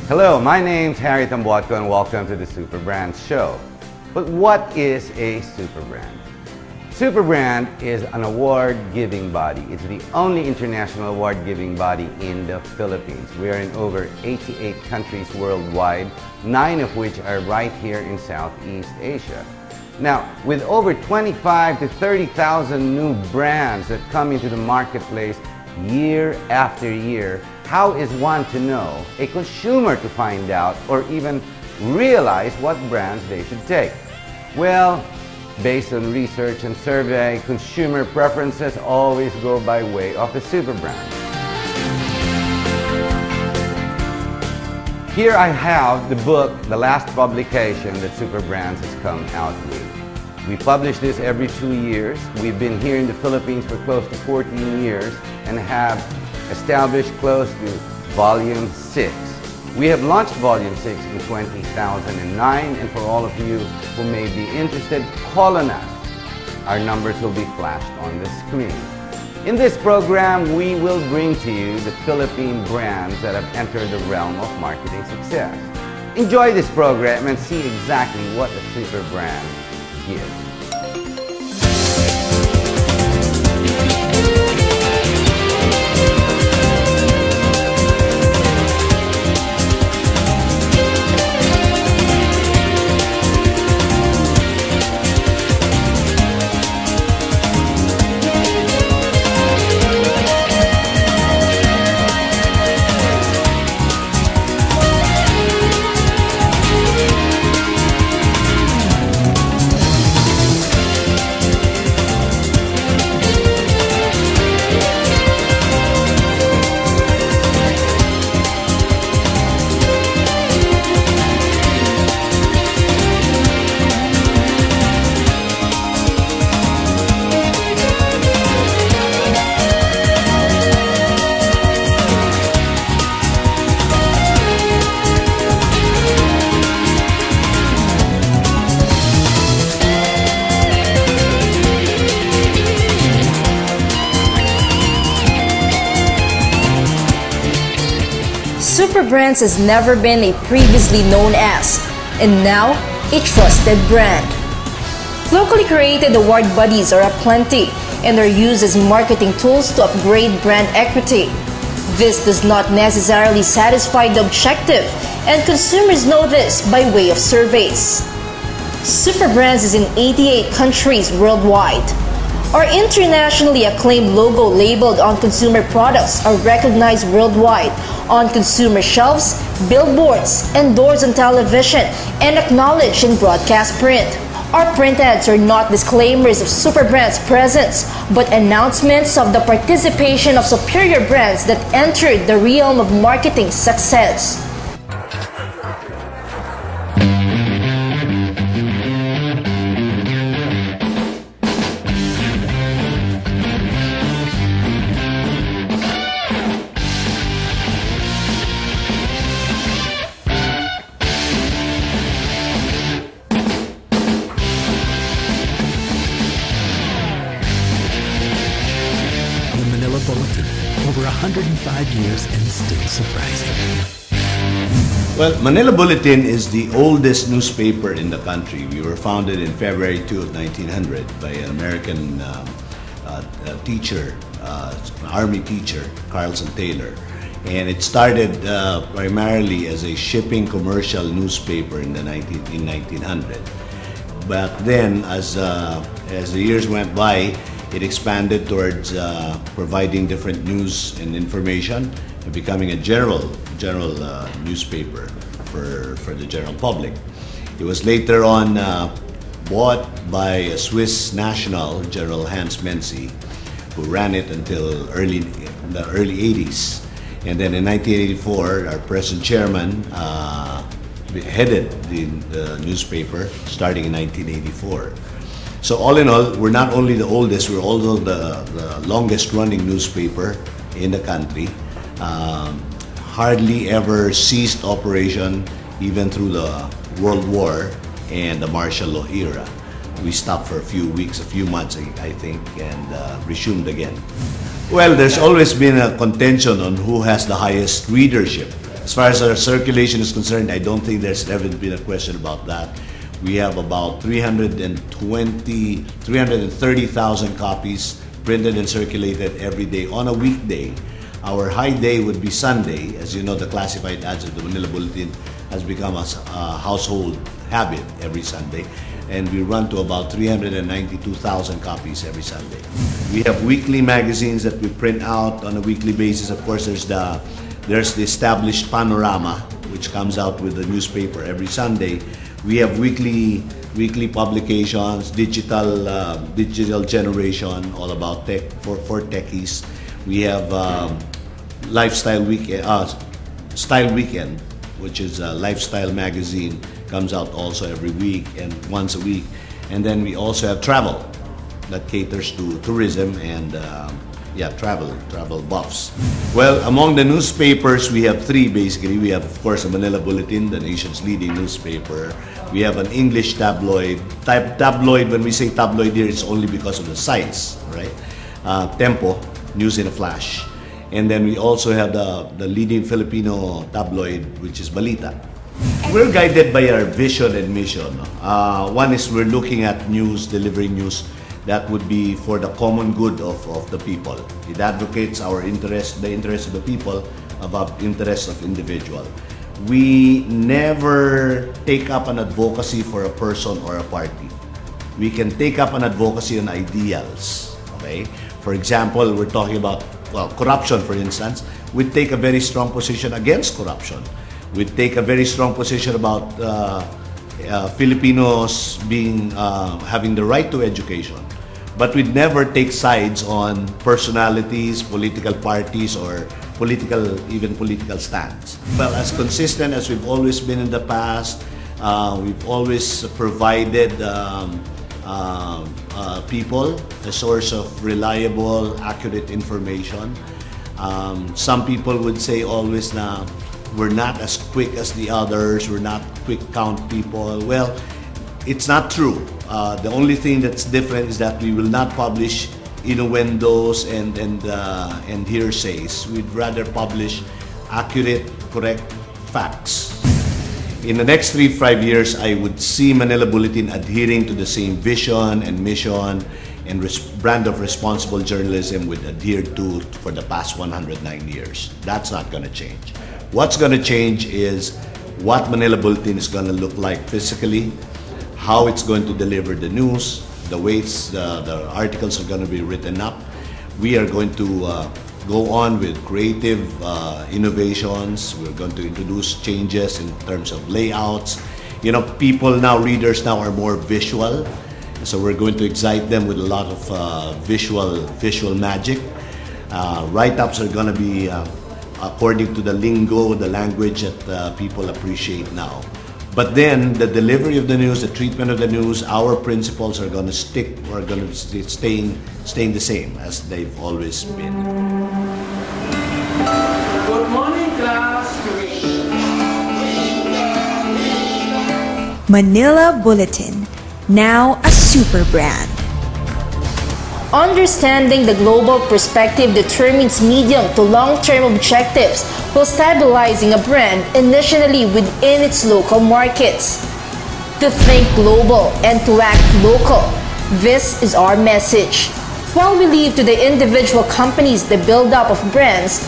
Hello, my name's Harry Tambuatco and welcome to the Superbrand show. But what is a Superbrand? Superbrand is an award-giving body. It's the only international award-giving body in the Philippines. We are in over 88 countries worldwide, 9 of which are right here in Southeast Asia. Now, with over 25 to 30,000 new brands that come into the marketplace year after year, how is one to know, a consumer to find out, or even realize what brands they should take? Well, based on research and survey, consumer preferences always go by way of a Superbrand. Here I have the book, the last publication that Superbrands has come out with. We publish this every 2 years. We've been here in the Philippines for close to 14 years and have established close to Volume 6. We have launched Volume 6 in 2009, and for all of you who may be interested, call on us. Our numbers will be flashed on the screen. In this program, we will bring to you the Philippine brands that have entered the realm of marketing success. Enjoy this program and see exactly what a Superbrand gives. Superbrands has never been a previously known as, and now a trusted brand. Locally created award buddies are aplenty and are used as marketing tools to upgrade brand equity. This does not necessarily satisfy the objective, and consumers know this by way of surveys. Superbrands is in 88 countries worldwide. Our internationally acclaimed logo labeled on consumer products are recognized worldwide on consumer shelves, billboards, and doors on television, and acknowledged in broadcast print. Our print ads are not disclaimers of Superbrand's presence, but announcements of the participation of superior brands that entered the realm of marketing success. Bulletin, over 105 years and still surprising. Well, Manila Bulletin is the oldest newspaper in the country. We were founded in February 2 of 1900 by an American teacher, Army teacher, Carlson Taylor. And it started primarily as a shipping commercial newspaper in 1900. But then, as the years went by, it expanded towards providing different news and information and becoming a general newspaper for the general public. It was later on bought by a Swiss national, General Hans Menzi, who ran it until the early 80s. And then in 1984, our present chairman headed the newspaper starting in 1984. So all in all, we're not only the oldest, we're also the longest running newspaper in the country. Hardly ever ceased operation even through the World War and the martial law era. We stopped for a few weeks, a few months, I think, and resumed again. Well, there's always been a contention on who has the highest readership. As far as our circulation is concerned, I don't think there's ever been a question about that. We have about 330,000 copies printed and circulated every day on a weekday. Our high day would be Sunday. As you know, the classified ads of the Manila Bulletin has become a household habit every Sunday. And we run to about 392,000 copies every Sunday. We have weekly magazines that we print out on a weekly basis. Of course, there's the established Panorama, which comes out with the newspaper every Sunday. We have weekly publications, digital generation, all about tech for techies. We have Lifestyle Weekend, Style Weekend, which is a lifestyle magazine, comes out also every week and once a week. And then we also have travel that caters to tourism and travel buffs. Well, among the newspapers, we have three basically. We have, of course, the Manila Bulletin, the nation's leading newspaper. We have an English tabloid. Tabloid, when we say tabloid here, it's only because of the size, right? Tempo, News in a Flash. And then we also have the leading Filipino tabloid, which is Balita. We're guided by our vision and mission. One is we're looking at news, delivering news that would be for the common good of the people. It advocates our interest, the interest of the people, above interests of individual. We never take up an advocacy for a person or a party. We can take up an advocacy on ideals. Okay? For example, we're talking about corruption, for instance. We take a very strong position against corruption. We take a very strong position about Filipinos having the right to education. But we'd never take sides on personalities, political parties, or even political stands. Well, as consistent as we've always been in the past, we've always provided people a source of reliable, accurate information. Some people would say always na we're not as quick as the others, we're not quick count people. Well, it's not true. The only thing that's different is that we will not publish innuendos and hearsays. We'd rather publish accurate, correct facts. In the next 3-5 years, I would see Manila Bulletin adhering to the same vision and mission and brand of responsible journalism we've adhered to for the past 109 years. That's not going to change. What's going to change is what Manila Bulletin is going to look like physically, how it's going to deliver the news, the ways the articles are going to be written up. We are going to go on with creative innovations. We're going to introduce changes in terms of layouts. You know, readers now are more visual, so we're going to excite them with a lot of visual magic. Write-ups are going to be according to the lingo, the language that people appreciate now. But then the delivery of the news, the treatment of the news, our principles are going to stick, or are going to staying the same as they've always been. Good morning, class. Manila Bulletin, now a Superbrand. Understanding the global perspective determines medium to long-term objectives while stabilizing a brand initially within its local markets. To think global and to act local, this is our message. While we leave to the individual companies the build-up of brands,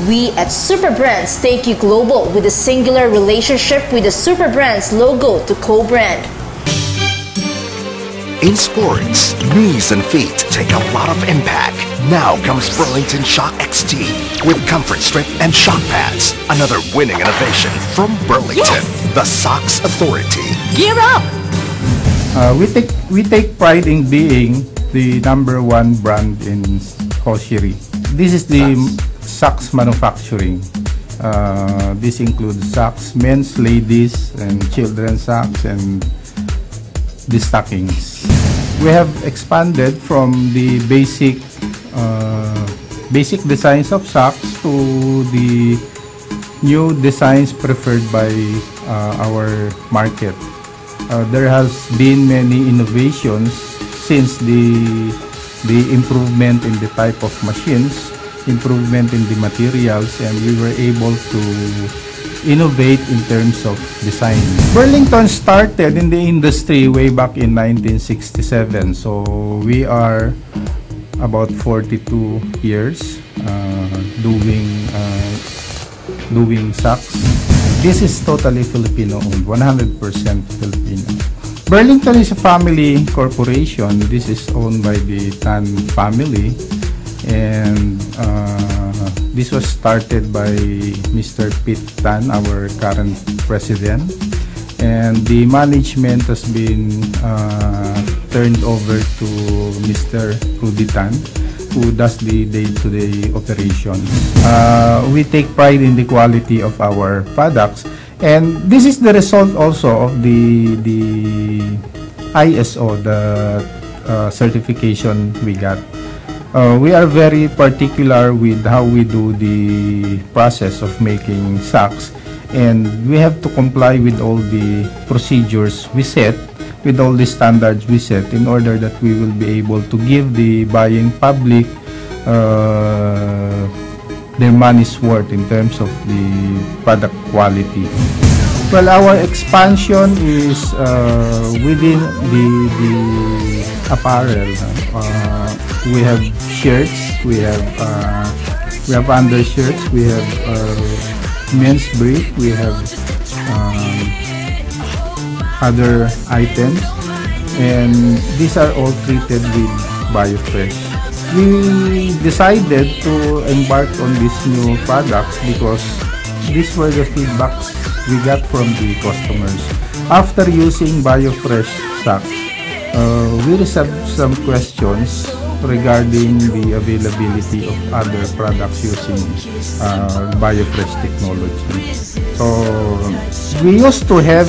we at Superbrands take you global with a singular relationship with the Superbrands logo to co-brand. In sports, knees and feet take a lot of impact. Now comes Burlington Shock XT with comfort strip and shock pads. Another winning innovation from Burlington, the Socks Authority. Gear up! We take pride in being the #1 brand in hosiery. This is the socks manufacturing. This includes socks, men's, ladies, and children's socks, and the stockings. We have expanded from the basic designs of socks to the new designs preferred by our market. There has been many innovations since the improvement in the type of machines, improvement in the materials, and we were able to innovate in terms of design. Burlington started in the industry way back in 1967, so we are about 42 years doing socks. This is totally Filipino-owned, 100% Filipino. Burlington is a family corporation. This is owned by the Tan family, and this was started by Mr. Pete Tan, our current president, and the management has been turned over to Mr. Rudy Tan, who does the day-to-day operations. We take pride in the quality of our products, and this is the result also of the ISO, the certification we got. We are very particular with how we do the process of making socks, and we have to comply with all the procedures we set, with all the standards we set, in order that we will be able to give the buying public their money's worth in terms of the product quality. Well, our expansion is within the apparel. We have shirts, we have undershirts, we have men's brief, we have other items, and these are all treated with BioFresh. We decided to embark on these new products because these were the feedbacks we got from the customers. After using BioFresh socks, we received some questions regarding the availability of other products using BioFresh technology. So we used to have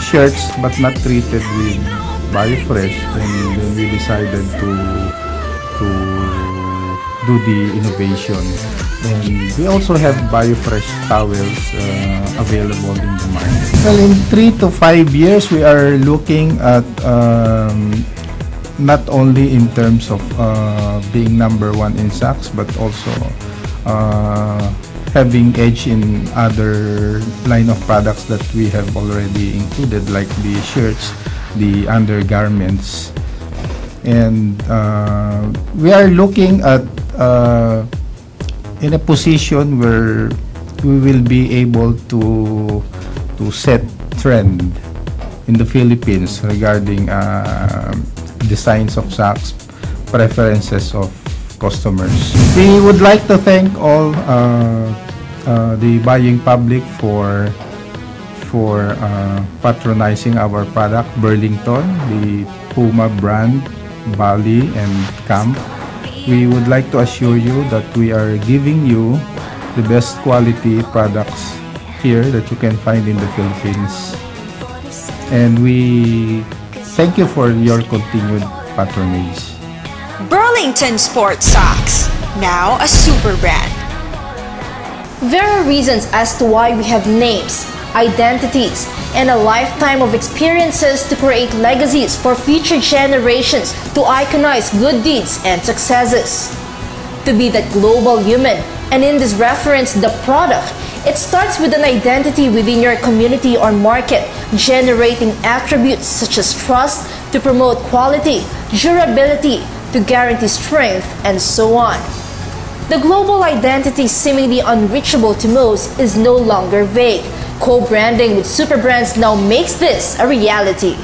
shirts but not treated with BioFresh, and then we decided to do the innovation. And we also have BioFresh towels available in the market. Well, in 3 to 5 years, we are looking at not only in terms of being #1 in socks, but also having edge in other line of products that we have already included, like the shirts, the undergarments, and we are looking at in a position where we will be able to set trend in the Philippines regarding designs of socks, preferences of customers. We would like to thank all the buying public for patronizing our product, Burlington, the Puma brand, Bali, and Camp. We would like to assure you that we are giving you the best quality products here that you can find in the Philippines. And we thank you for your continued patronage. Burlington Sports Socks, now a Superbrand. There are reasons as to why we have names, identities, and a lifetime of experiences to create legacies for future generations to iconize good deeds and successes. To be that global human, and in this reference, the product, it starts with an identity within your community or market, generating attributes such as trust to promote quality, durability to guarantee strength, and so on. The global identity, seemingly unreachable to most, is no longer vague. Co-branding with Superbrands now makes this a reality.